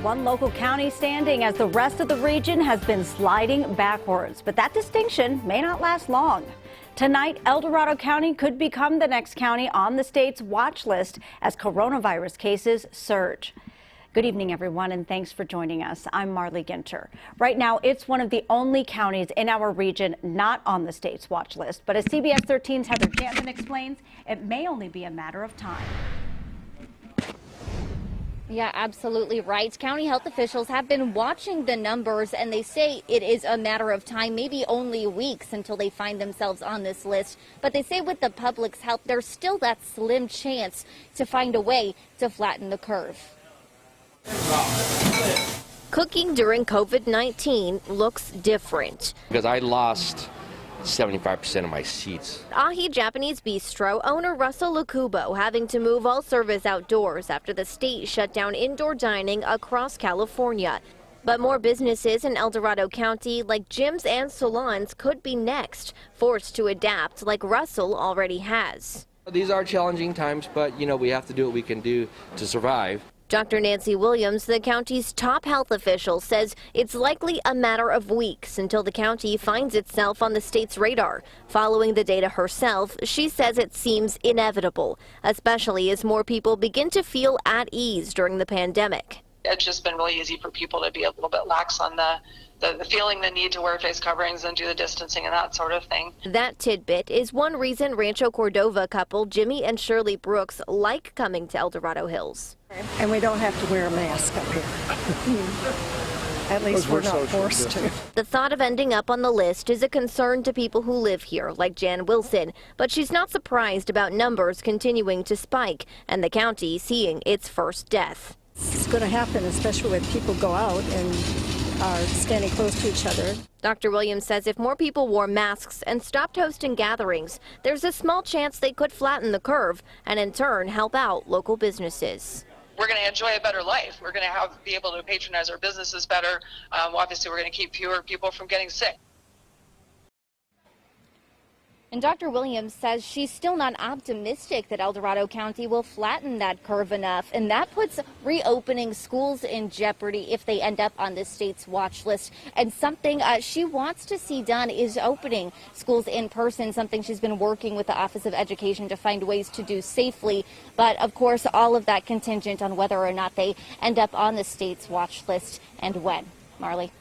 One local county standing as the rest of the region has been sliding backwards, but that distinction may not last long. Tonight, Dorado County could become the next county on the state's watch list as coronavirus cases surge. Good evening, everyone, and thanks for joining us. I'm Marley Ginter. Right now, it's one of the only counties in our region not on the state's watch list, but as CBS 13's Heather Jansen explains, it may only be a matter of time. Yeah, absolutely right. County health officials have been watching the numbers, and they say it is a matter of time, maybe only weeks until they find themselves on this list. But they say with the public's help, there's still that slim chance to find a way to flatten the curve. Cooking during COVID-19 looks different. Because I lost 75% of my seats. Ahi Japanese Bistro owner Russell Lukubo having to move all service outdoors after the state shut down indoor dining across California. But more businesses in Dorado County, like gyms and salons, could be next, forced to adapt like Russell already has. These are challenging times, but we have to do what we can do to survive. Dr. Nancy Williams, the county's top health official, says it's likely a matter of weeks until the county finds itself on the state's radar. Following the data herself, she says it seems inevitable, especially as more people begin to feel at ease during the pandemic. It's just been really easy for people to be a little bit lax on the feeling the need to wear face coverings and do the distancing and that sort of thing. That tidbit is one reason Rancho Cordova couple Jimmy and Shirley Brooks like coming to El Dorado Hills. And we don't have to wear a mask up here. At least we're not forced to. The thought of ending up on the list is a concern to people who live here, like Jan Wilson, but she's not surprised about numbers continuing to spike and the county seeing its first death. It's going to happen, especially when people go out and are standing close to each other. Dr. Williams says if more people wore masks and stopped hosting gatherings, there's a small chance they could flatten the curve and in turn help out local businesses. We're going to enjoy a better life. We're going to be able to patronize our businesses better. Obviously, we're going to keep fewer people from getting sick. And Dr. Williams says she's still not optimistic that El Dorado County will flatten that curve enough, and that puts reopening schools in jeopardy if they end up on the state's watch list. And something she wants to see done is opening schools in person, something she's been working with the Office of Education to find ways to do safely. But of course, all of that contingent on whether or not they end up on the state's watch list and when. Marley.